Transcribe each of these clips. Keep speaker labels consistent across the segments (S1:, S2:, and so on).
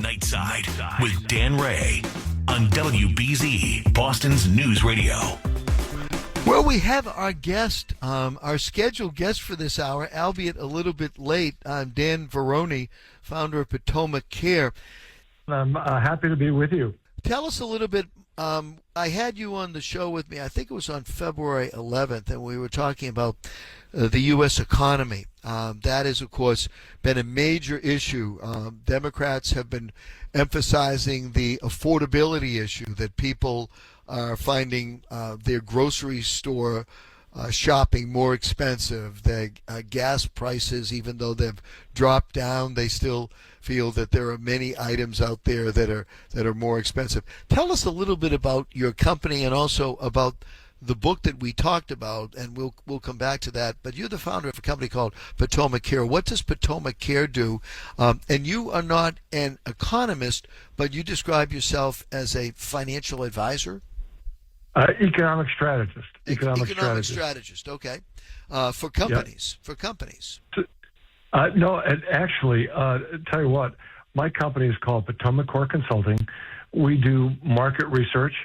S1: NightSide with Dan Ray on WBZ, Boston's News Radio.
S2: Well, we have our guest, our scheduled guest for this hour, albeit a little bit late, Dan Varroney, founder of Potomac Care.
S3: I'm happy to be with you.
S2: Tell us a little bit. I had you on the show with me, I think it was on February 11th, and we were talking about the U.S. economy. That has, of course, been a major issue. Democrats have been emphasizing the affordability issue, that people are finding their grocery store shopping more expensive. The gas prices, even though they've dropped down, they still feel that there are many items out there that are more expensive. Tell us a little bit about your company and also about the book that we talked about, and we'll come back to that. But you're the founder of a company called Potomac Care. What does Potomac Care do? And you are not an economist, but you describe yourself as a financial advisor?
S3: Economic strategist.
S2: Economic strategist. Okay. For companies. Yep. For companies.
S3: No, actually, tell you what, my company is called Potomac Core Consulting. We do market research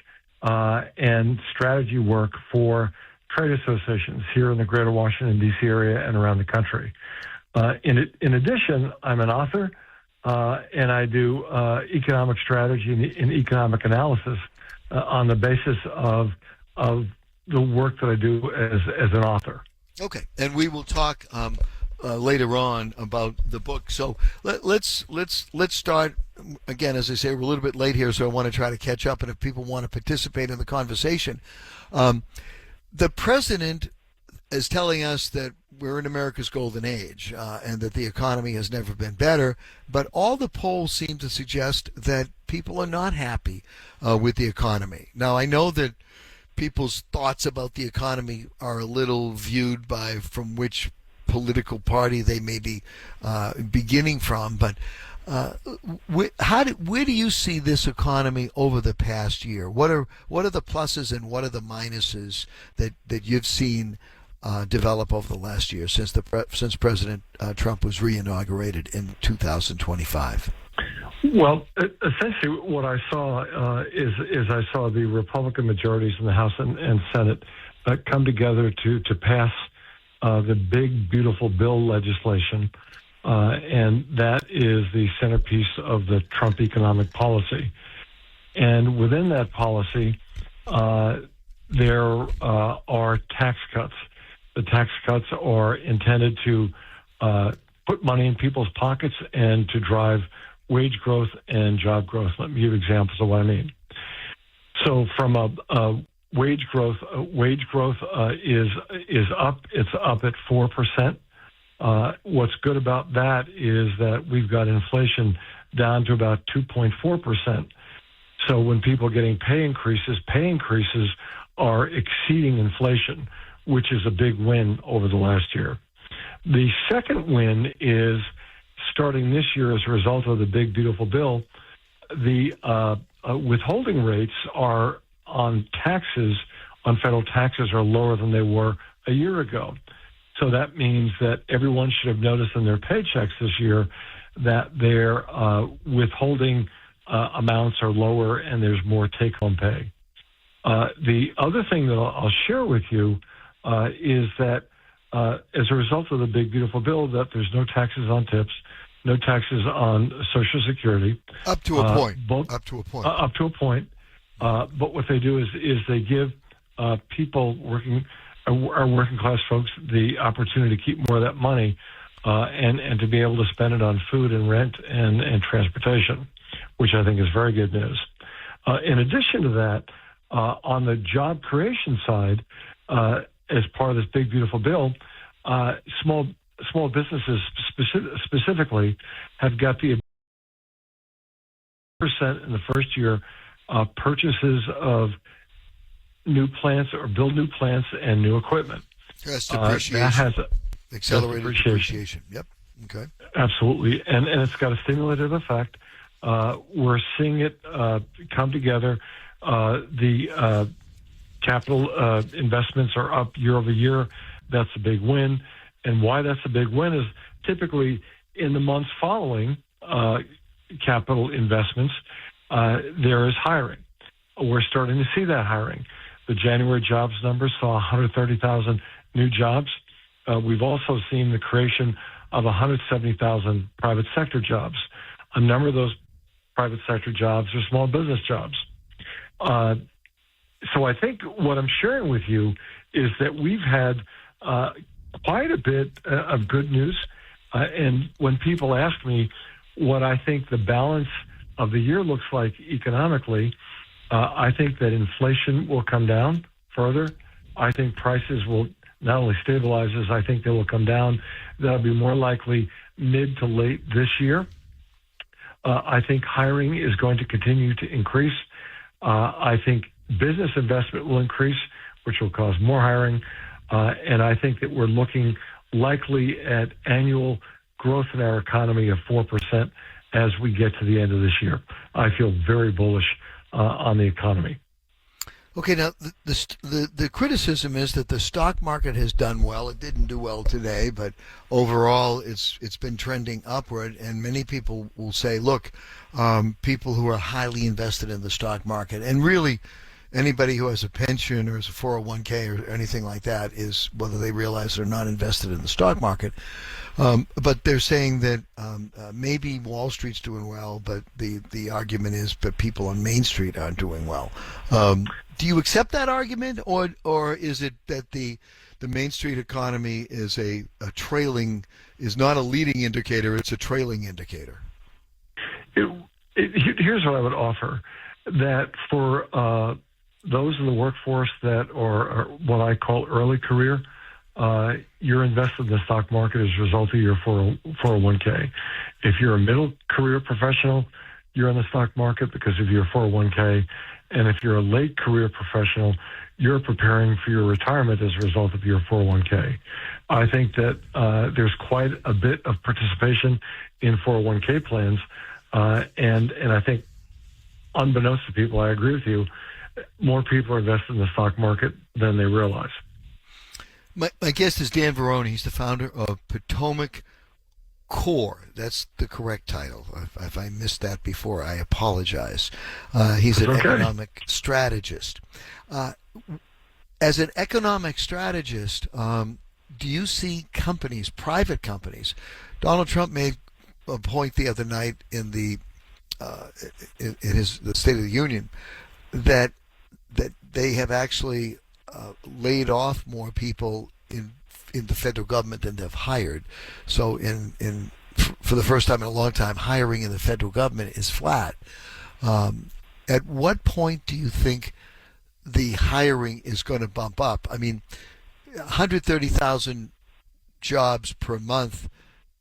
S3: and strategy work for trade associations here in the greater Washington, D.C. area and around the country. In addition, I'm an author, and I do economic strategy and economic analysis on the basis of the work that I do as an author.
S2: Okay, and we will talk later on about the book. So let's start again. As I say, we're a little bit late here, so I want to try to catch up. And if people want to participate in the conversation, the president is telling us that we're in America's golden age and that the economy has never been better. But all the polls seem to suggest that people are not happy with the economy. Now, I know that people's thoughts about the economy are a little viewed from which political party they may be beginning from, but where do you see this economy over the past year? What are the pluses and what are the minuses that you've seen develop over the last year since President Trump was re-inaugurated in 2025?
S3: Well, essentially, what I saw is I saw the Republican majorities in the House and Senate come together to pass the big, beautiful bill legislation, and that is the centerpiece of the Trump economic policy. And within that policy, there are tax cuts. The tax cuts are intended to put money in people's pockets and to drive wage growth and job growth. Let me give examples of what I mean. So from a wage growth is up. It's up at 4%. What's good about that is that we've got inflation down to about 2.4%. So when people are getting pay increases are exceeding inflation, which is a big win over the last year. The second win is starting this year as a result of the big, beautiful bill, the withholding rates are on federal taxes are lower than they were a year ago. So that means that everyone should have noticed in their paychecks this year that their withholding amounts are lower and there's more take-home pay. The other thing that I'll share with you is that as a result of the big, beautiful bill, that there's no taxes on tips, no taxes on Social Security.
S2: Up to a point.
S3: Up to a point. But what they do is they give people our working class folks the opportunity to keep more of that money and to be able to spend it on food and rent and transportation, which I think is very good news. In addition to that, on the job creation side, as part of this big, beautiful bill, small businesses specifically have got the percent in the first year purchases of new plants or build new plants and new equipment.
S2: That's depreciation.
S3: That has
S2: accelerated depreciation. Yep. Okay.
S3: Absolutely, and it's got a stimulative effect. We're seeing it come together. The capital investments are up year over year. That's a big win. And why that's a big win is typically in the months following, capital investments, there is hiring. We're starting to see that hiring. The January jobs numbers saw 130,000 new jobs. We've also seen the creation of 170,000 private sector jobs. A number of those private sector jobs are small business jobs. So I think what I'm sharing with you is that we've had quite a bit of good news. And when people ask me what I think the balance of the year looks like economically, I think that inflation will come down further. I think prices will not only stabilize, as I think they will come down. That'll be more likely mid to late this year. I think hiring is going to continue to increase. I think business investment will increase, which will cause more hiring. And I think that we're looking likely at annual growth in our economy of 4% as we get to the end of this year. I feel very bullish on the economy.
S2: Okay, now the criticism is that the stock market has done well. It didn't do well today, but overall it's been trending upward. And many people will say, look, people who are highly invested in the stock market, and really anybody who has a pension or is a 401k or anything like that, is whether they realize they're not invested in the stock market. But they're saying that maybe Wall Street's doing well, but the argument is that people on Main Street aren't doing well. Do you accept that argument, or is it that the Main Street economy is is not a leading indicator, it's a trailing indicator?
S3: Here's what I would offer, that for those in the workforce that are what I call early career, you're invested in the stock market as a result of your 401k. If you're a middle career professional, you're in the stock market because of your 401k. And if you're a late career professional, you're preparing for your retirement as a result of your 401k. I think that there's quite a bit of participation in 401k plans. And I think, unbeknownst to people, I agree with you, more people are invested in the stock market than they realize.
S2: My guest is Dan Varroney. He's the founder of Potomac Core. That's the correct title. If I missed that before, I apologize. He's an economic strategist. As an economic strategist, do you see companies, private companies? Donald Trump made a point the other night in the State of the Union that they have actually laid off more people in the federal government than they've hired. So for the first time in a long time, hiring in the federal government is flat. At what point do you think the hiring is going to bump up? I mean, 130,000 jobs per month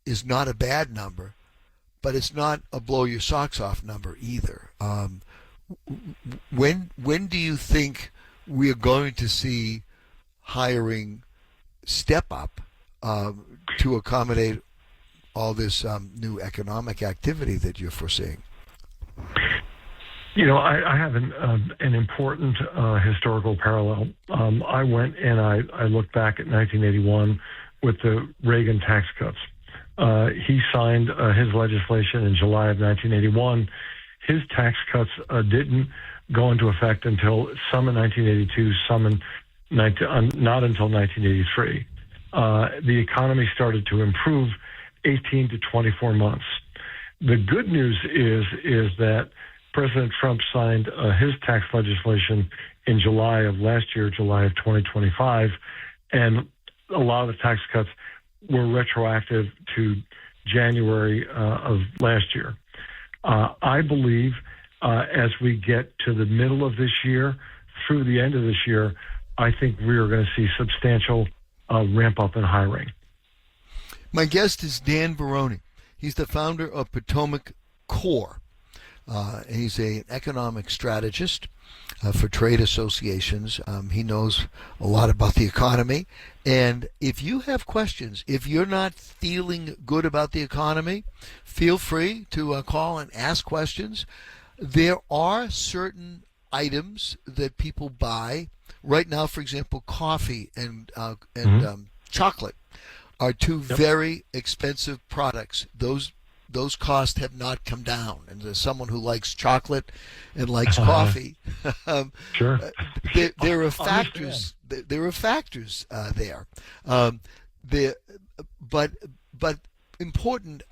S2: is not a bad number, but it's not a blow your socks off number either. When do you think we are going to see hiring step up to accommodate all this new economic activity that you're foreseeing?
S3: You know, I have an important historical parallel. I went and I looked back at 1981 with the Reagan tax cuts. He signed his legislation in July of 1981. His tax cuts didn't go into effect until some in 1982, some in not until 1983. The economy started to improve 18 to 24 months. The good news is that President Trump signed his tax legislation in July of last year, July of 2025, and a lot of the tax cuts were retroactive to January of last year. I believe as we get to the middle of this year, through the end of this year, I think we are going to see substantial ramp up in hiring.
S2: My guest is Dan Varroney. He's the founder of Potomac Core. He's an economic strategist for trade associations. He knows a lot about the economy. And if you have questions, if you're not feeling good about the economy, feel free to call and ask questions. There are certain items that people buy. Right now, for example, coffee and chocolate are two very expensive products. Those those costs have not come down. And as someone who likes chocolate and likes coffee,
S3: Sure.
S2: there are factors. There are factors there. But important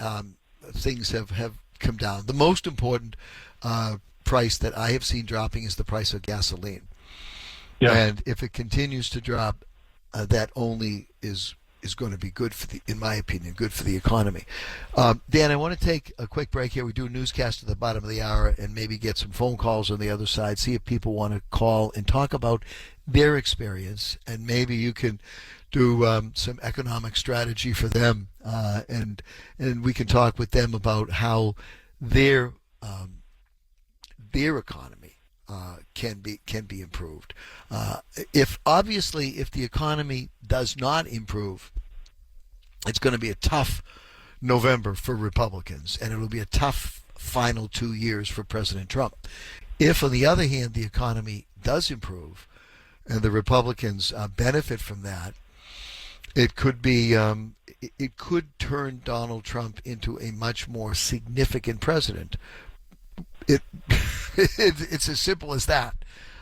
S2: things have come down. The most important price that I have seen dropping is the price of gasoline.
S3: Yeah.
S2: And if it continues to drop, that only is going to be good for in my opinion, good for the economy. Dan, I want to take a quick break here. We do a newscast at the bottom of the hour and maybe get some phone calls on the other side, see if people want to call and talk about their experience, and maybe you can do some economic strategy for them, and we can talk with them about how their economy can be improved. If the economy does not improve, it's going to be a tough November for Republicans, and it will be a tough final 2 years for President Trump. If, on the other hand, the economy does improve, and the Republicans benefit from that, it could be it could turn Donald Trump into a much more significant president. It's as simple as that,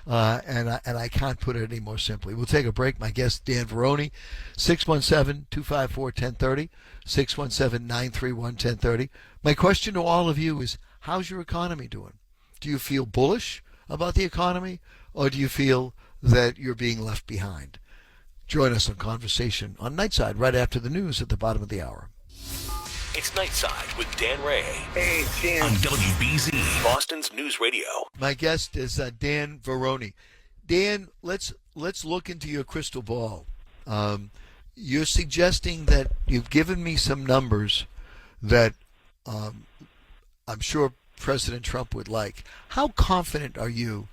S2: and I can't put it any more simply. We'll take a break. My guest, Dan Varroney, 617-254-1030, 617-931-1030. My question to all of you is, how's your economy doing? Do you feel bullish about the economy, or do you feel that you're being left behind? Join us on Conversation on Nightside right after the news at the bottom of the hour.
S1: It's Nightside with Dan Ray.
S4: Hey, Dan.
S1: On WBZ, Boston's News Radio.
S2: My guest is Dan Varroney. Dan, let's look into your crystal ball. You're suggesting that you've given me some numbers that I'm sure President Trump would like. How confident are you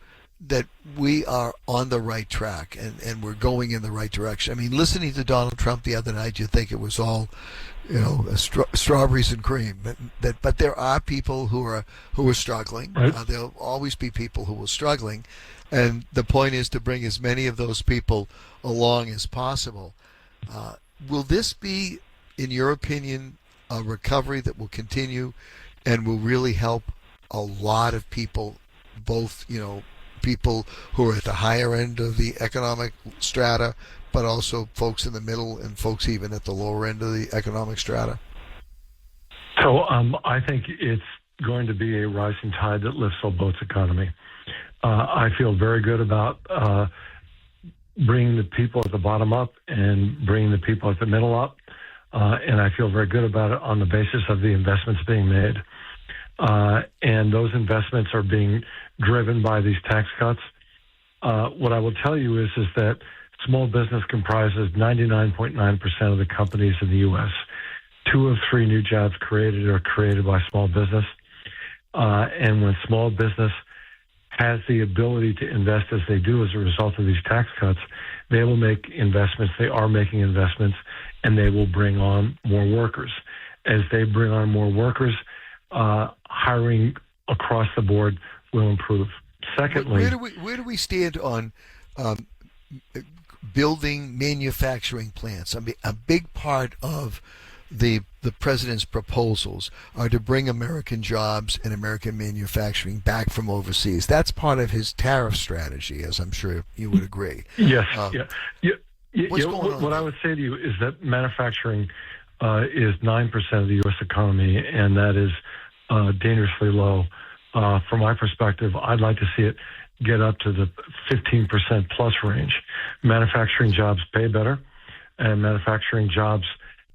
S2: that we are on the right track and we're going in the right direction? I mean, listening to Donald Trump the other night, you think it was all, strawberries and cream. But there are people who are struggling.
S3: Right.
S2: There'll always be people who are struggling, and the point is to bring as many of those people along as possible. Will this be, in your opinion, a recovery that will continue and will really help a lot of people, both, people who are at the higher end of the economic strata, but also folks in the middle and folks even at the lower end of the economic strata?
S3: So I think it's going to be a rising tide that lifts all boats economy. I feel very good about bringing the people at the bottom up and bringing the people at the middle up. And I feel very good about it on the basis of the investments being made. And those investments are being driven by these tax cuts. What I will tell you is that small business comprises 99.9% of the companies in the U.S. 2 of 3 new jobs created are created by small business. And when small business has the ability to invest as they do as a result of these tax cuts, they will make investments. They are making investments, and they will bring on more workers. As they bring on more workers, hiring across the board will improve. Secondly,
S2: where do we stand on building manufacturing plants? I mean, a big part of the president's proposals are to bring American jobs and American manufacturing back from overseas. That's part of his tariff strategy, as I'm sure you would agree.
S3: Yes.
S2: What's going on?
S3: What I would say to you is that manufacturing is 9% of the U.S. economy, and that is dangerously low. From my perspective, I'd like to see it get up to the 15% plus range. Manufacturing jobs pay better, and manufacturing jobs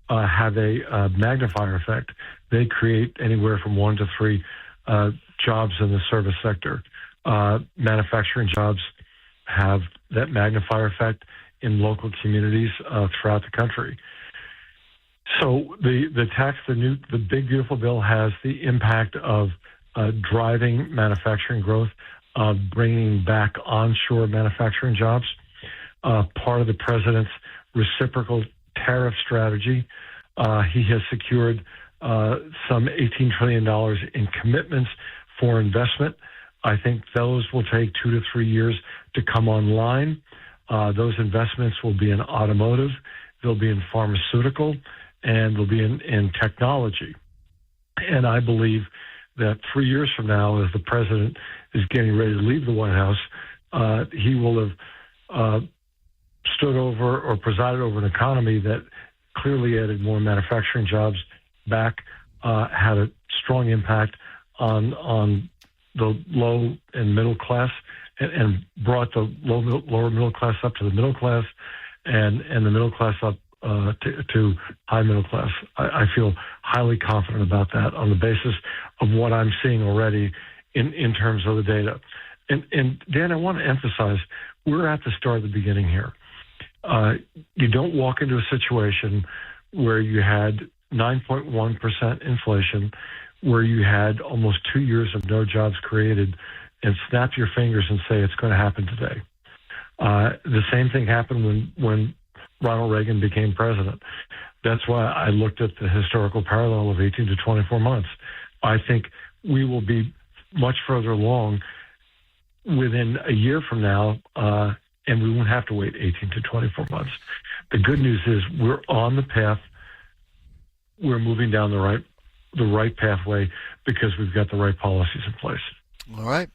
S3: have a magnifier effect. They create anywhere from 1 to 3 jobs in the service sector. Manufacturing jobs have that magnifier effect in local communities throughout the country. So the big beautiful bill has the impact of driving manufacturing growth, bringing back onshore manufacturing jobs. Part of the president's reciprocal tariff strategy, he has secured some $18 trillion in commitments for investment. I think those will take 2 to 3 years to come online. Those investments will be in automotive, they'll be in pharmaceutical, and they'll be in technology. And I believe that 3 years from now, as the president is getting ready to leave the White House, he will have stood over or presided over an economy that clearly added more manufacturing jobs back, had a strong impact on the low and middle class, and brought the lower middle class up to the middle class, and the middle class up to high middle class. I feel highly confident about that on the basis of what I'm seeing already in terms of the data. And Dan, I want to emphasize, we're at the start of the beginning here. You don't walk into a situation where you had 9.1% inflation, where you had almost 2 years of no jobs created, and snap your fingers and say it's going to happen today. The same thing happened when Ronald Reagan became president. That's why I looked at the historical parallel of 18 to 24 months. I think we will be much further along within a year from now, and we won't have to wait 18 to 24 months. The good news is we're on the path. We're moving down the right pathway because we've got the right policies in place.
S2: All right.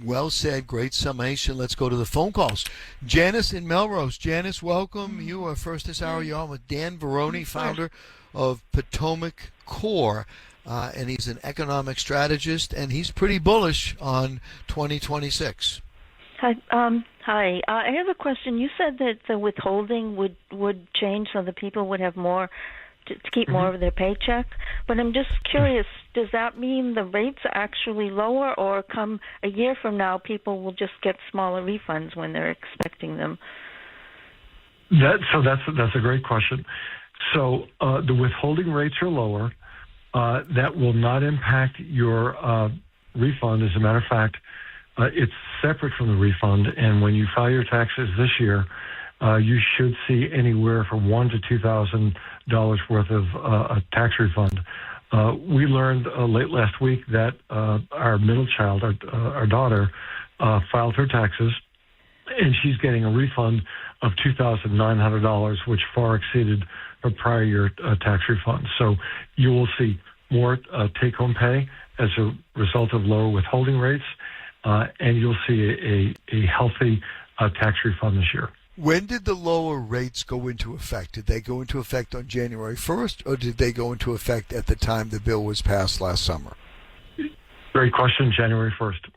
S2: Well said. Great summation. Let's go to the phone calls. Janice in Melrose. Janice, welcome. You are first this hour. You're on with Dan Varroney, founder of Potomac Core. And he's an economic strategist, and he's pretty bullish on 2026.
S4: Hi. Hi. I have a question. You said that the withholding would change so that people would have more to keep more of their paycheck. But I'm just curious, does that mean the rates are actually lower, or come a year from now, people will just get smaller refunds when they're expecting them?
S3: That's a great question. So the withholding rates are lower. That will not impact your refund. As a matter of fact, it's separate from the refund. And when you file your taxes this year, you should see anywhere from $1,000 to $2,000 worth of a tax refund. We learned late last week that our middle child, our daughter, filed her taxes, and she's getting a refund of $2,900, which far exceeded her prior year tax refund. So you will see more take-home pay as a result of lower withholding rates, and you'll see a healthy tax refund this year.
S2: When did the lower rates go into effect? Did they go into effect on January 1st, or did they go into effect at the time the bill was passed last summer?
S3: Great question, January 1st.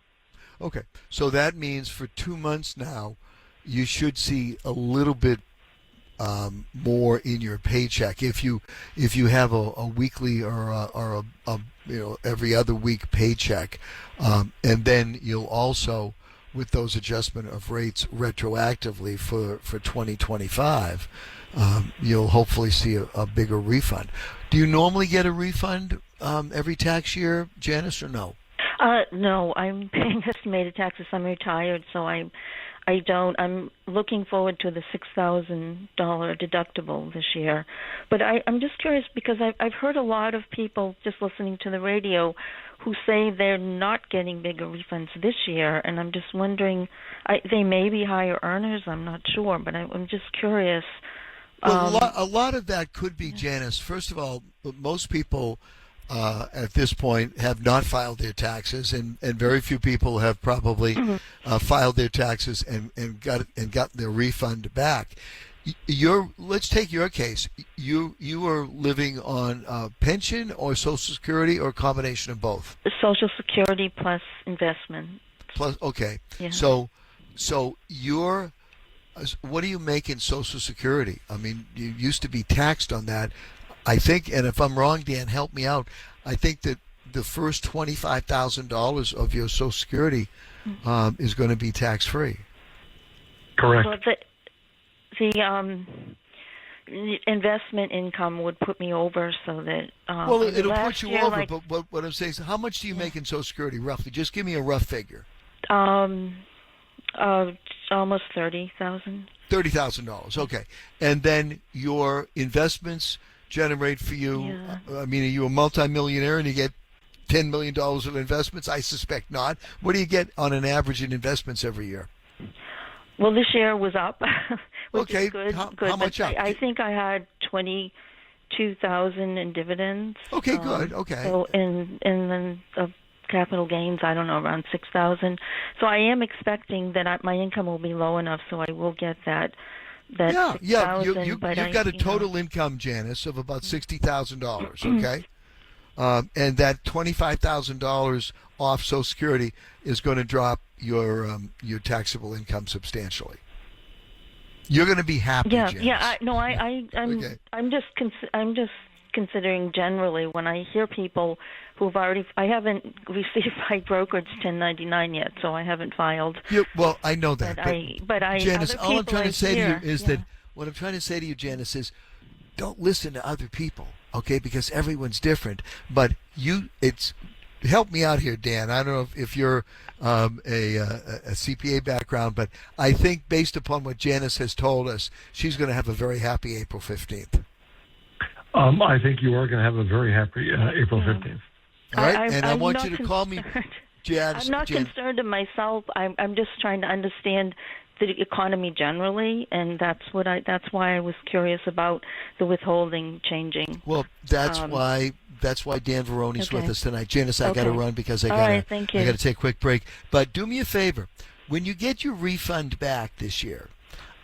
S2: Okay, so that means for 2 months now, you should see a little bit more in your paycheck if you have a weekly or a every other week paycheck, and then you'll also, with those adjustment of rates retroactively for 2025, you'll hopefully see a bigger refund. Do you normally get a refund every tax year, Janice, or no?
S4: No, I'm paying estimated taxes. I'm retired, so I don't. I'm looking forward to the $6,000 deductible this year. But I'm just curious because I've heard a lot of people just listening to the radio who say they're not getting bigger refunds this year, and I'm just wondering, they may be higher earners, I'm not sure, but I'm just curious.
S2: Well, a lot of that could be, Janice. First of all, most people at this point have not filed their taxes, and very few people have probably filed their taxes and got their refund back. Let's take your case. You are living on pension or Social Security or a combination of both?
S4: Social Security plus investment.
S2: Plus, okay.
S4: Yeah.
S2: So what do you make in Social Security? I mean, you used to be taxed on that. I think, and if I'm wrong, Dan, help me out. I think that the first $25,000 of your Social Security is going to be tax-free.
S3: Correct.
S4: Well, the investment income would put me over, so that
S2: well, it'll put you over.
S4: Like,
S2: but what I'm saying is, how much do you make in Social Security roughly? Just give me a rough figure.
S4: Almost $30,000.
S2: $30,000. Okay, and then your investments generate for you.
S4: Yeah.
S2: I mean, are you a multimillionaire and you get $10 million of investments? I suspect not. What do you get on an average in investments every year?
S4: Well, this year was up, which
S2: okay.
S4: is good.
S2: How much up?
S4: I think I had $2,000 in dividends.
S2: Okay, good. Okay.
S4: So and then capital gains, I don't know, around $6,000. So I am expecting that my income will be low enough, so I will get that.
S2: Yeah.
S4: $6,000,
S2: You've got a total income, Janice, of about $60,000. Okay. And that $25,000 off Social Security is going to drop your taxable income substantially. You're going to be happy, Janice.
S4: I'm just considering generally when I hear people who've already. I haven't received my brokerage 1099 yet, so I haven't filed.
S2: Yeah, well, I know that.
S4: But
S2: Janice, all I'm trying to say to you is
S4: that
S2: what I'm trying to say to you, Janice, is don't listen to other people, okay? Because everyone's different. But help me out here, Dan. I don't know if you're a CPA background, but I think based upon what Janice has told us, she's going to have a very happy April 15th.
S3: I think you are going to have a very happy April 15th.
S2: All right, I want you to call me, Janice.
S4: I'm not concerned in myself. I'm just trying to understand the economy generally, and that's why I was curious about the withholding changing.
S2: Well, that's why Dan Varroney's with us tonight. Janice, I got to run because I got to take a quick break. But do me a favor. When you get your refund back this year,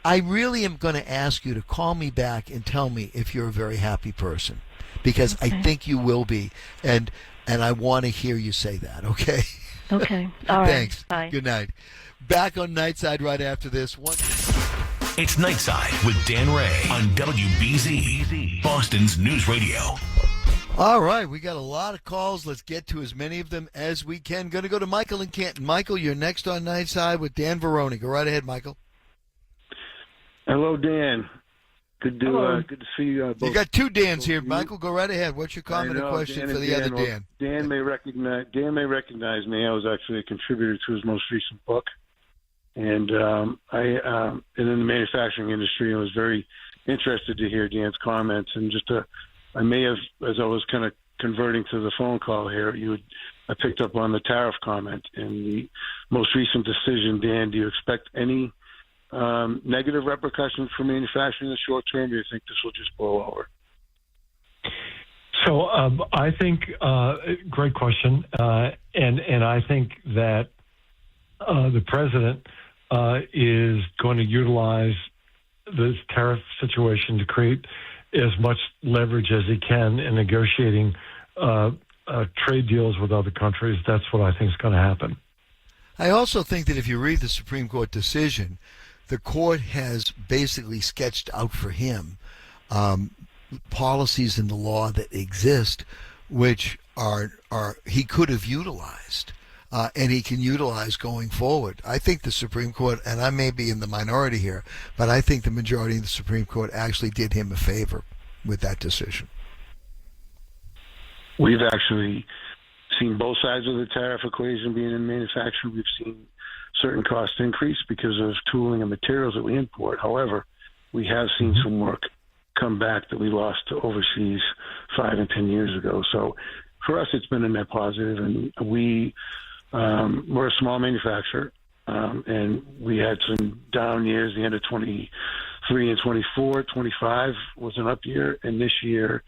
S2: I really am going to ask you to call me back and tell me if you're a very happy person, because I think you will be, and I want to hear you say that, okay?
S4: Okay. All right.
S2: Thanks.
S4: Bye.
S2: Good night. Back on Nightside right after this.
S1: It's Nightside with Dan Ray on WBZ, Boston's News Radio.
S2: All right, we got a lot of calls. Let's get to as many of them as we can. Going to go to Michael in Canton. Michael, you're next on Nightside with Dan Varroney. Go right ahead, Michael.
S5: Hello, Dan. Good to see you both.
S2: You got two Dans here, Michael. Go right ahead. What's your comment or question for the other Dan?
S5: Dan may recognize me. I was actually a contributor to his most recent book, and I am in the manufacturing industry and was very interested to hear Dan's comments. And I may have, as I was kind of converting to the phone call here, I picked up on the tariff comment and the most recent decision. Dan, do you expect any negative repercussions for manufacturing in the short term, or do you think this will just blow over?
S3: So I think, great question, and I think that the president is going to utilize this tariff situation to create as much leverage as he can in negotiating trade deals with other countries. That's what I think is going to happen.
S2: I also think that if you read the Supreme Court decision, the court has basically sketched out for him policies in the law that exist, which are he could have utilized, and he can utilize going forward. I think the Supreme Court, and I may be in the minority here, but I think the majority of the Supreme Court actually did him a favor with that decision.
S5: We've actually seen both sides of the tariff equation being in manufacturing. We've seen certain cost increase because of tooling and materials that we import. However, we have seen some work come back that we lost to overseas 5 and 10 years ago. So for us, it's been a net positive, and we're a small manufacturer, and we had some down years. The end of 23 and 24, 25 was an up year, and this year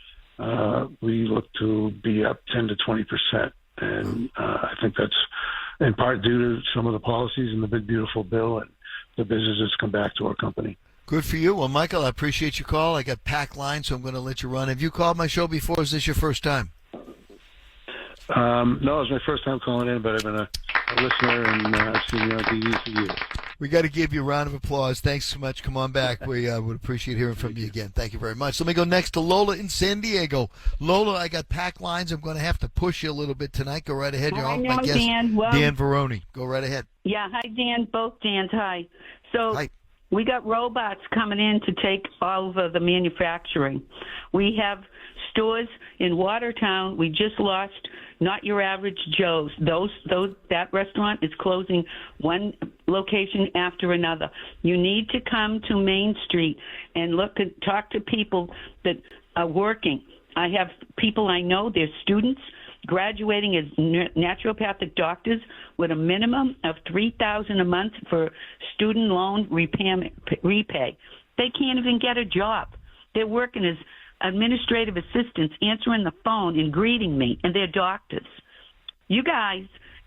S5: we look to be up 10 to 20%. And I think that's in part due to some of the policies in the Big Beautiful Bill and the business that's come back to our company.
S2: Good for you. Well, Michael, I appreciate your call. I got packed lines, so I'm going to let you run. Have you called my show before? Is this your first time?
S5: No, it was my first time calling in, but I've been a listener and I've seen you on TV for years.
S2: We got to give you a round of applause. Thanks so much. Come on back. We would appreciate hearing from you again. Thank you very much. Let me go next to Lola in San Diego. Lola, I got packed lines. I'm going to have to push you a little bit tonight. Go right ahead. You're on my guest, Dan. Dan Varroney. Go right ahead.
S6: Yeah. Hi, Dan. Both Dans. Hi. So
S2: hi.
S6: We got robots coming in to take over the manufacturing. We have stores in Watertown. We just lost Not Your Average Joe's. That restaurant is closing one location after another. You need to come to Main Street and talk to people that are working. I have people I know, they're students graduating as naturopathic doctors with a minimum of $3,000 a month for student loan repay. They can't even get a job. They're working as administrative assistants answering the phone and greeting me, and they're doctors. You guys,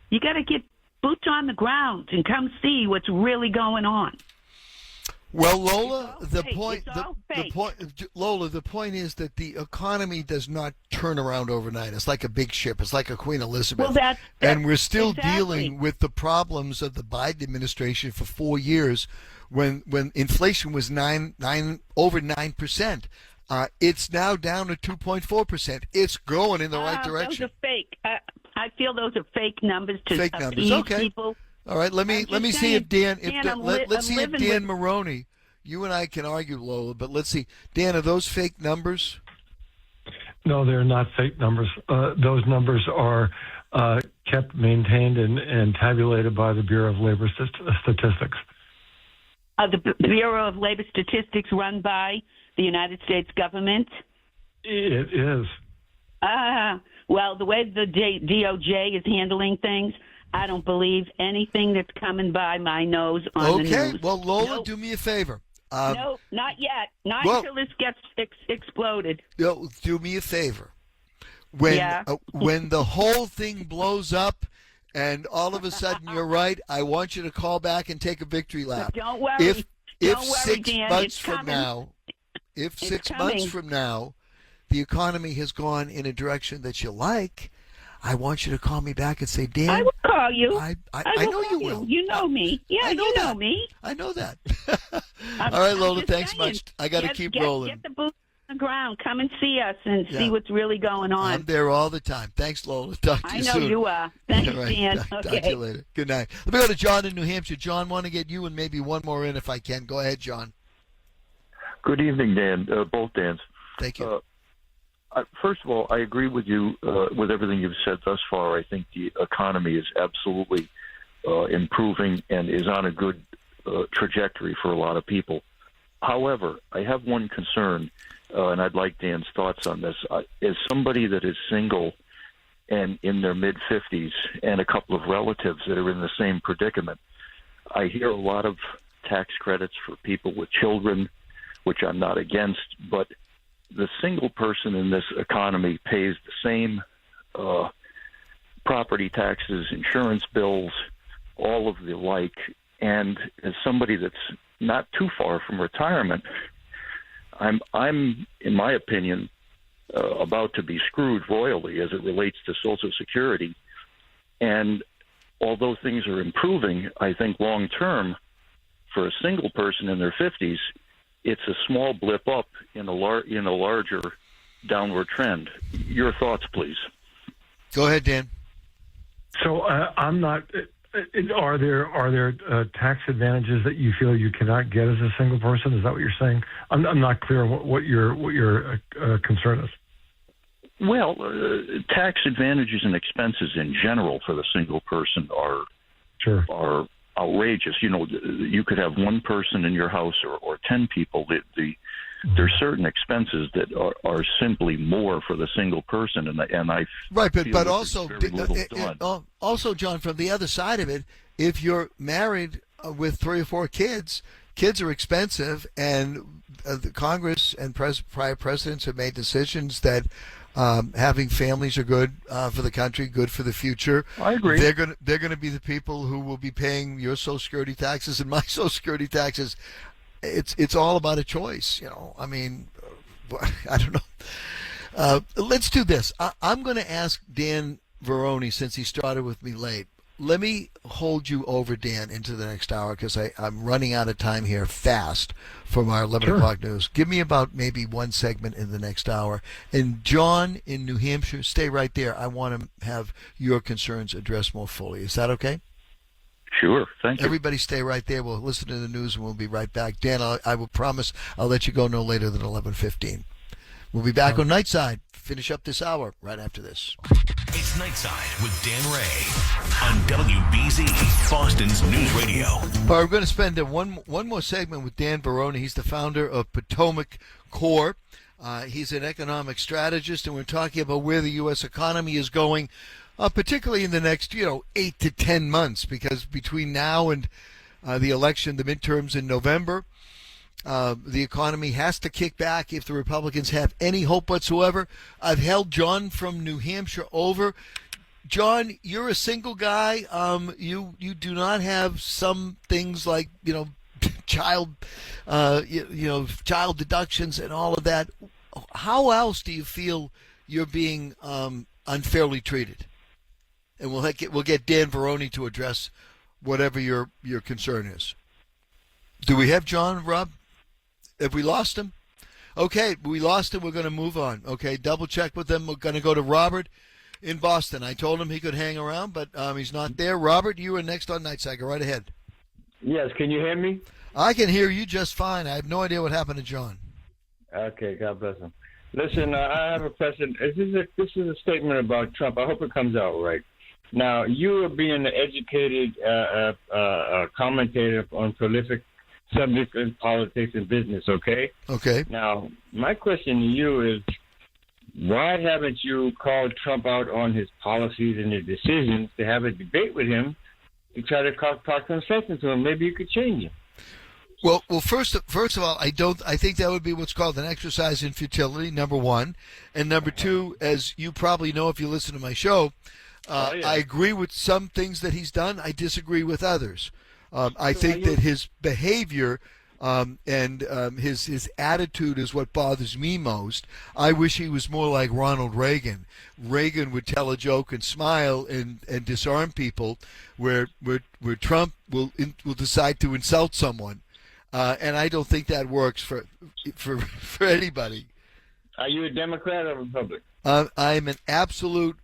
S6: you got to get boots on the ground and come see what's really going on.
S2: Well, Lola, the
S6: fake.
S2: point,
S6: It's all fake.
S2: Lola, the point is that the economy does not turn around overnight. It's like a big ship. It's like a Queen Elizabeth.
S6: Well,
S2: and we're still
S6: exactly.
S2: dealing with the problems of the Biden administration for 4 years, when inflation was over 9%. It's now down to 2.4%. It's going in the right direction.
S6: Those are fake. I feel those are fake numbers to
S2: Fake numbers.
S6: appease
S2: Okay.
S6: people.
S2: All right, let me see if Dan, let's see if Dan
S6: with...
S2: Maroney, you and I can argue, Lola, but let's see. Dan, are those fake numbers?
S3: No, they're not fake numbers. Those numbers are kept, maintained, and tabulated by the Bureau of Labor Statistics.
S6: The Bureau of Labor Statistics run by the United States government?
S3: It is.
S6: Well, the way the DOJ is handling things, I don't believe anything that's coming by my nose on the news.
S2: Okay, well, Lola, do me a favor.
S6: No, not yet. Not until this gets exploded.
S2: Do me a favor. When the whole thing blows up and all of a sudden you're right, I want you to call back and take a victory lap.
S6: But don't worry.
S2: If
S6: don't worry,
S2: 6
S6: Dan,
S2: months
S6: it's
S2: from
S6: coming.
S2: now, if
S6: It's
S2: 6
S6: coming.
S2: months from now the economy has gone in a direction that you like, I want you to call me back and say, Dan,
S6: I will call you.
S2: I
S6: will
S2: know you
S6: call
S2: will.
S6: You know me. Yeah,
S2: I know
S6: you
S2: that.
S6: know me.
S2: I know that.
S6: I'm
S2: All right, Lola,
S6: just
S2: thanks
S6: saying.
S2: much. I got to keep rolling.
S6: Get the boots on the ground. Come and see us and
S2: Yeah.
S6: see what's really going on.
S2: I'm there all the time. Thanks, Lola. Talk to
S6: I
S2: you
S6: know
S2: soon.
S6: you are. Thanks,
S2: All right.
S6: Dan.
S2: Talk
S6: Okay.
S2: to you later. Good night. Let me go to John in New Hampshire. John, want to get you and maybe one more in if I can. Go ahead, John.
S7: Good evening, Dan. Both Dans.
S2: Thank you.
S7: First of all, I agree with you with everything you've said thus far. I think the economy is absolutely improving and is on a good trajectory for a lot of people. However, I have one concern, and I'd like Dan's thoughts on this. As somebody that is single and in their mid-50s and a couple of relatives that are in the same predicament, I hear a lot of tax credits for people with children, which I'm not against, but the single person in this economy pays the same property taxes, insurance bills, all of the like. And as somebody that's not too far from retirement, I'm in my opinion, about to be screwed royally as it relates to Social Security. And although things are improving, I think long term, for a single person in their 50s, it's a small blip up in a larger downward trend. Your thoughts, please.
S2: Go ahead, Dan.
S3: So I'm not. Are there tax advantages that you feel you cannot get as a single person? Is that what you're saying? I'm not clear what your concern is.
S7: Well, tax advantages and expenses in general for the single person are outrageous. You know, you could have one person in your house or 10 people. There's certain expenses that are simply more for the single person, and I
S2: right, but
S7: feel
S2: also
S7: very little done.
S2: Also, John, from the other side of it, if you're married with 3 or 4 kids, kids are expensive, and the Congress and prior presidents have made decisions that having families are good for the country, good for the future.
S7: I agree.
S2: They're going to be the people who will be paying your Social Security taxes and my Social Security taxes. It's all about a choice, you know. I mean, I don't know. Let's do this. I'm going to ask Dan Varroney, since he started with me late. Let me hold you over, Dan, into the next hour because I'm running out of time here fast from our 11 o'clock news. Give me about maybe one segment in the next hour. And John in New Hampshire, stay right there. I want to have your concerns addressed more fully. Is that okay?
S7: Sure. Thank you.
S2: Everybody stay right there. We'll listen to the news and we'll be right back. Dan, I will promise I'll let you go no later than 11:15. We'll be back on Nightside. Finish up this hour right after this.
S1: It's Nightside with Dan Ray on WBZ, Boston's News Radio.
S2: All right, we're going to spend one more segment with Dan Varroney. He's the founder of Potomac Core. He's an economic strategist, and we're talking about where the U.S. economy is going, particularly in the next 8 to 10 months, because between now and the election, the midterms in November, The economy has to kick back if the Republicans have any hope whatsoever. I've held John from New Hampshire over. John, you're a single guy. You do not have some things like child child deductions and all of that. How else do you feel you're being unfairly treated? And we'll get Dan Varroney to address whatever your concern is. Do we have John, Rob? Have we lost him? Okay, we lost him. We're going to move on. Okay, double check with them. We're going to go to Robert in Boston. I told him he could hang around, but he's not there. Robert, you are next on NightSide. Go right ahead.
S8: Yes, can you hear me?
S2: I can hear you just fine. I have no idea what happened to John.
S8: Okay, God bless him. Listen, I have a question. This is a statement about Trump. I hope it comes out right. Now, you are being an educated commentator on prolific subjects in politics and business, okay?
S2: Okay.
S8: Now, my question to you is, why haven't you called Trump out on his policies and his decisions to have a debate with him to try to talk some sense into him? Maybe you could change him.
S2: Well, first of all, I think that would be what's called an exercise in futility, number one. And number two, as you probably know if you listen to my show, I agree with some things that he's done. I disagree with others. I think that his behavior and his attitude is what bothers me most. I wish he was more like Ronald Reagan. Reagan would tell a joke and smile and disarm people, where Trump will decide to insult someone, and I don't think that works for anybody.
S8: Are you a Democrat or Republican?
S2: I'm an absolute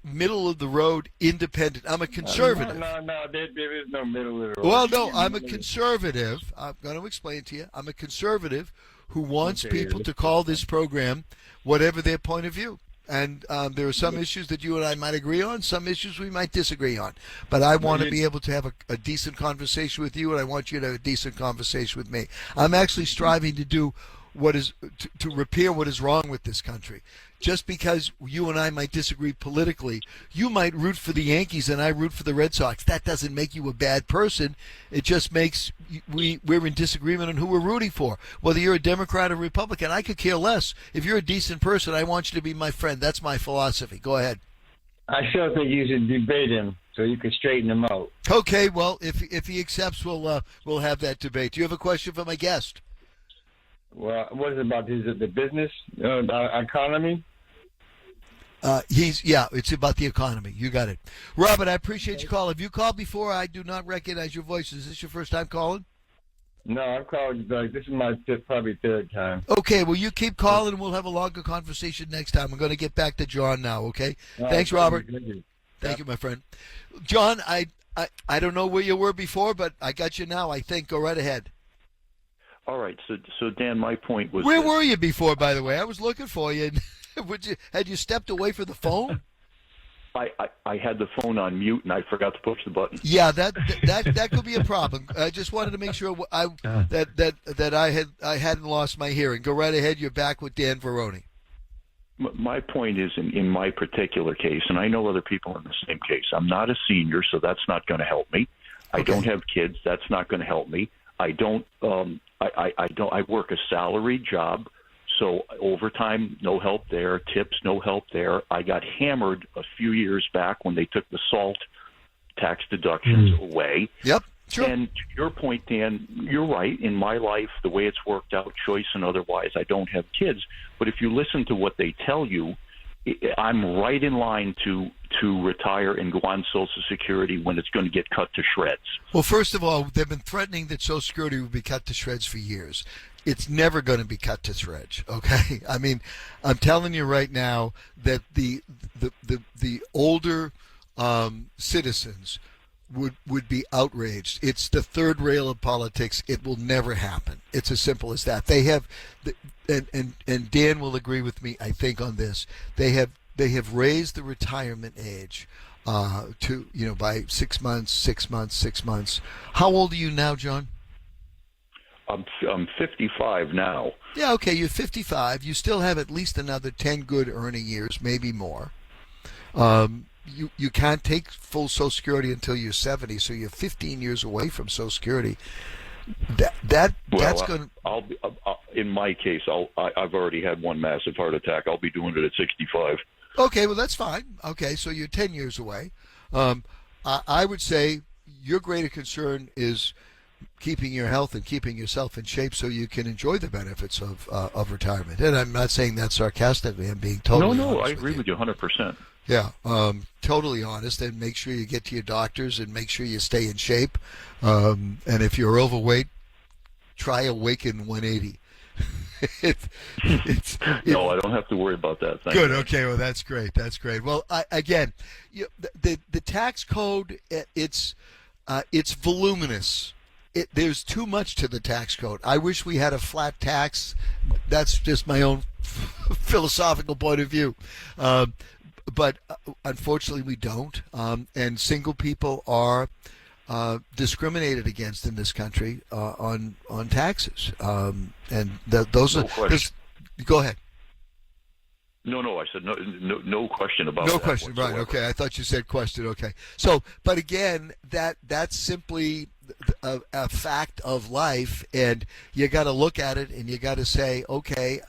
S2: middle of the road independent. I'm a conservative.
S8: No, there is no middle of the road.
S2: Well, no, I'm a conservative. I'm going to explain to you. I'm a conservative who wants people to call this program whatever their point of view. And there are some issues that you and I might agree on, some issues we might disagree on. But I want to be able to have a decent conversation with you, and I want you to have a decent conversation with me. I'm actually striving to do what is to repair what is wrong with this country. Just because you and I might disagree politically, you might root for the Yankees and I root for the Red Sox. That doesn't make you a bad person. It just makes we're in disagreement on who we're rooting for. Whether you're a Democrat or Republican, I could care less. If you're a decent person, I want you to be my friend. That's my philosophy. Go ahead.
S8: I still think you should debate him so you can straighten him out.
S2: Okay, well, if he accepts, we'll have that debate. Do you have a question for my guest?
S8: Well, what is it about? Is it the business economy?
S2: It's about the economy. You got it. Robert, I appreciate your call. Have you called before? I do not recognize your voice. Is this your first time calling?
S8: No, I've called. This is my probably third time.
S2: Okay, well, you keep calling and we'll have a longer conversation next time. I'm going to get back to John now, okay? Thanks, Robert. Thank you, my friend. John, I don't know where you were before, but I got you now, I think. Go right ahead.
S7: All right. So Dan, my point was.
S2: Where were you before, by the way? I was looking for you. Had you stepped away from the phone?
S7: I had the phone on mute and I forgot to push the button.
S2: Yeah, that could be a problem. I just wanted to make sure that I hadn't lost my hearing. Go right ahead. You're back with Dan Varroney.
S7: My point is, in my particular case, and I know other people in the same case. I'm not a senior, so that's not going to help me. I don't have kids. That's not going to help me. I don't. I work a salaried job. So overtime, no help there. Tips, no help there. I got hammered a few years back when they took the SALT tax deductions away.
S2: Yep, sure.
S7: And to your point, Dan, you're right. In my life, the way it's worked out, choice and otherwise, I don't have kids. But if you listen to what they tell you, I'm right in line to retire and go on Social Security when it's going to get cut to shreds.
S2: Well, first of all, they've been threatening that Social Security will be cut to shreds for years. It's never going to be cut to shreds, okay? I mean, I'm telling you right now that the older citizens would be outraged. It's the third rail of politics. It will never happen. It's as simple as that. They have, and Dan will agree with me, I think, on this. They have raised the retirement age to by 6 months. How old are you now, John?
S7: I'm 55 now.
S2: Yeah, okay, you're 55. You still have at least another 10 good earning years, maybe more. You can't take full Social Security until you're 70, so you're 15 years away from Social Security. That's going.
S7: In my case, I've already had one massive heart attack. I'll be doing it at 65.
S2: Okay, well that's fine. Okay, so you're 10 years away. I would say your greater concern is keeping your health and keeping yourself in shape so you can enjoy the benefits of retirement. And I'm not saying that sarcastically. I'm being totally honest.
S7: I agree with you 100%.
S2: Yeah, totally honest. And make sure you get to your doctors and make sure you stay in shape. And if you're overweight, try Awaken 180.
S7: No, I don't have to worry about that. Thank
S2: Good.
S7: you.
S2: Okay. Well, that's great. That's great. Well, the tax code, it's voluminous. There's too much to the tax code. I wish we had a flat tax. That's just my own philosophical point of view. But unfortunately, we don't. And single people are discriminated against in this country on taxes. And those
S7: no
S2: are.
S7: Question.
S2: Go ahead.
S7: No, I said no question about
S2: no
S7: that.
S2: No question,
S7: whatsoever.
S2: Right? Okay, I thought you said question. Okay, so but again, that's simply a fact of life, and you got to look at it, and you got to say, okay,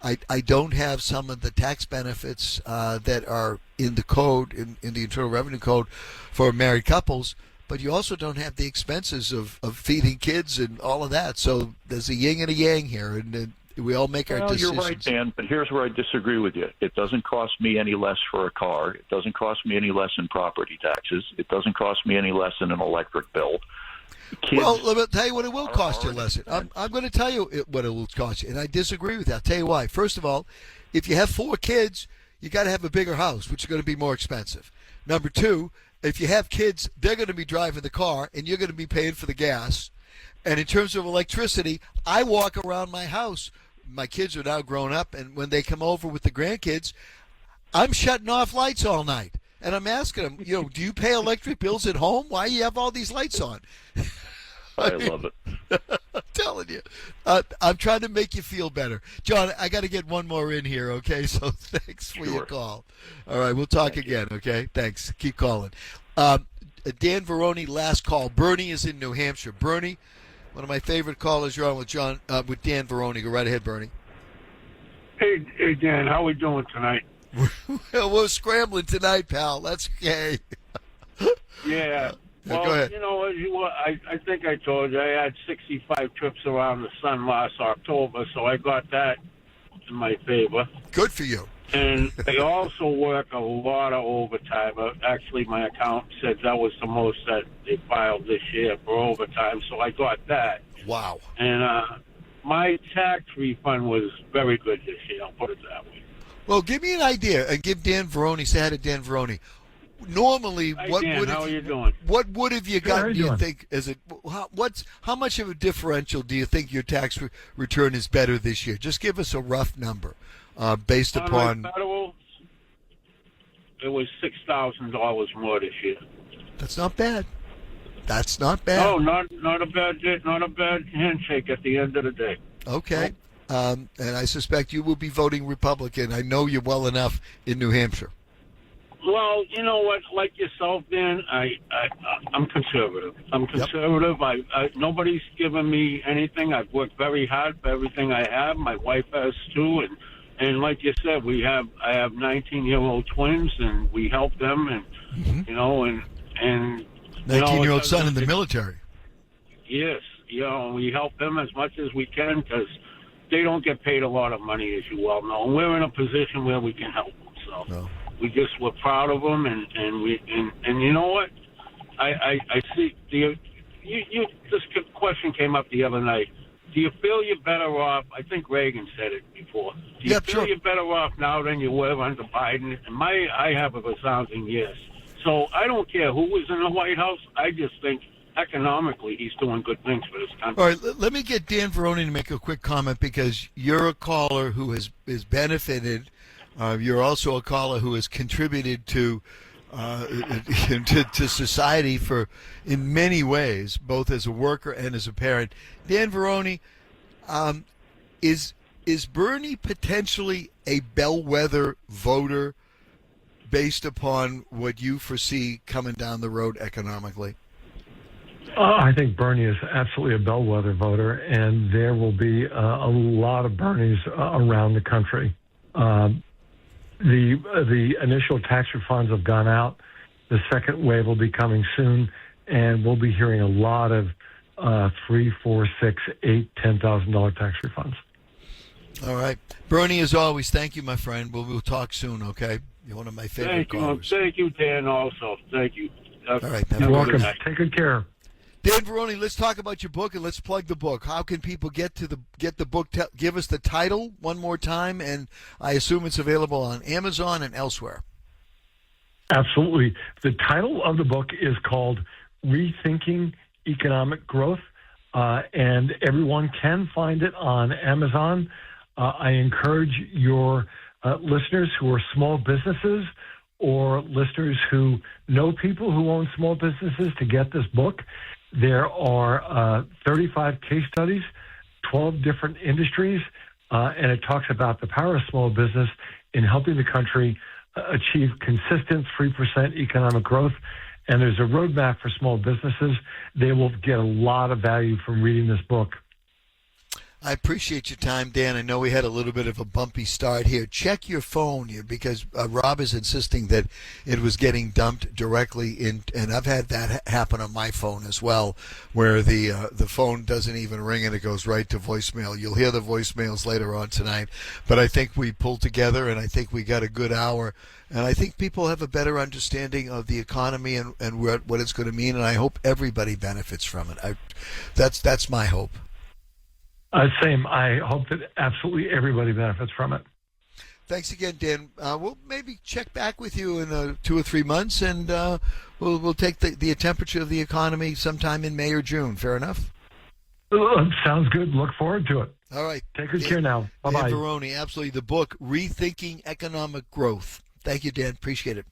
S2: I don't have some of the tax benefits that are in the code, in the Internal Revenue Code for married couples, but you also don't have the expenses of feeding kids and all of that. So there's a yin and a yang here, and we all make our decisions.
S7: You're right, Dan, but here's where I disagree with you. It doesn't cost me any less for a car. It doesn't cost me any less in property taxes. It doesn't cost me any less in an electric bill.
S2: Well, let me tell you what it will cost you less. I'm going to tell you what it will cost you, and I disagree with that. I'll tell you why. First of all, if you have 4 kids, you got to have a bigger house, which is going to be more expensive. Number 2, if you have kids, they're going to be driving the car, and you're going to be paying for the gas. And in terms of electricity, I walk around my house. My kids are now grown up, and when they come over with the grandkids, I'm shutting off lights all night. And I'm asking them, do you pay electric bills at home? Why do you have all these lights on?
S7: I love it.
S2: I'm telling you. I'm trying to make you feel better. John, I got to get one more in here, okay? So thanks for your call. All right, we'll talk again, okay? Thanks. Keep calling. Dan Varroney, last call. Bernie is in New Hampshire. Bernie, one of my favorite callers. You're on with with Dan Varroney. Go right ahead, Bernie.
S9: Hey, Dan. How we doing tonight?
S2: We're scrambling tonight, pal. That's okay.
S9: Yeah. Well,
S2: go ahead.
S9: I think I told you I had 65 trips around the sun last October, so I got that in my favor.
S2: Good for you.
S9: And they also work a lot of overtime. Actually, my accountant said that was the most that they filed this year for overtime, so I got that.
S2: Wow.
S9: And my tax refund was very good this year, I'll put it that way.
S2: Well, give me an idea, and give Dan Varroney, say hi to Dan Varroney. Normally,
S9: Hi,
S2: what
S9: Dan,
S2: would
S9: how
S2: have
S9: are you doing?
S2: What would have you
S9: Good, how
S2: gotten?
S9: are
S2: Do
S9: you
S2: you
S9: doing?
S2: think how much of a differential do you think your tax return is better this year? Just give us a rough number, based
S9: On
S2: upon.
S9: my federal, it was $6,000 more this year.
S2: That's not bad. That's not bad.
S9: No, not a bad handshake at the end of the day.
S2: Okay. And I suspect you will be voting Republican. I know you well enough in New Hampshire.
S9: Well, you know what? Like yourself, Dan, I'm conservative. I'm conservative. Yep. Nobody's given me anything. I've worked very hard for everything I have. My wife has too, and like you said, I have 19-year-old twins, and we help them, and and
S2: 19-year-old son in the military.
S9: Yes, we help them as much as we can because they don't get paid a lot of money, as you well know. And we're in a position where we can help them. So
S2: No.
S9: we're proud of them, and you know what? I see this question came up the other night. Do you feel you're better off? I think Reagan said it before. Do you feel you're better off now than you were under Biden? And I have a resounding yes. So I don't care who was in the White House. I just think economically he's doing good things for this country.
S2: All right, let me get Dan Varroney to make a quick comment because you're a caller who has benefited. You're also a caller who has contributed to society in many ways, both as a worker and as a parent. Dan Varroney, is Bernie potentially a bellwether voter based upon what you foresee coming down the road economically?
S3: I think Bernie is absolutely a bellwether voter, and there will be a lot of Bernies around the country. The initial tax refunds have gone out. The second wave will be coming soon, and we'll be hearing a lot of $3,000, $4,000, $6,000, $8,000, $10,000 tax refunds.
S2: All right. Bernie, as always, thank you, my friend. We'll talk soon, okay? You're one of my favorite callers.
S9: Thank you, Dan, also. Thank you.
S2: All right.
S3: You're welcome. Take good care.
S2: Dan Varroney, let's talk about your book and let's plug the book. How can people get the book? Give us the title one more time, and I assume it's available on Amazon and elsewhere.
S3: Absolutely. The title of the book is called Rethinking Economic Growth, and everyone can find it on Amazon. I encourage your listeners who are small businesses or listeners who know people who own small businesses to get this book. There are 35 case studies, 12 different industries, and it talks about the power of small business in helping the country achieve consistent 3% economic growth. And there's a roadmap for small businesses. They will get a lot of value from reading this book.
S2: I appreciate your time, Dan. I know we had a little bit of a bumpy start here. Check your phone here because Rob is insisting that it was getting dumped directly in, and I've had that happen on my phone as well, where the phone doesn't even ring and it goes right to voicemail. You'll hear the voicemails later on tonight, but I think we pulled together and I think we got a good hour, and I think people have a better understanding of the economy and what it's going to mean, and I hope everybody benefits from it. That's my hope.
S3: Same. I hope that absolutely everybody benefits from it.
S2: Thanks again, Dan. We'll maybe check back with you in 2 or 3 months, and we'll take the temperature of the economy sometime in May or June. Fair enough?
S3: Sounds good. Look forward to it.
S2: All right.
S3: Take good care now. Bye-bye.
S2: Dan Varroney, absolutely. The book, Rethinking Economic Growth. Thank you, Dan. Appreciate it.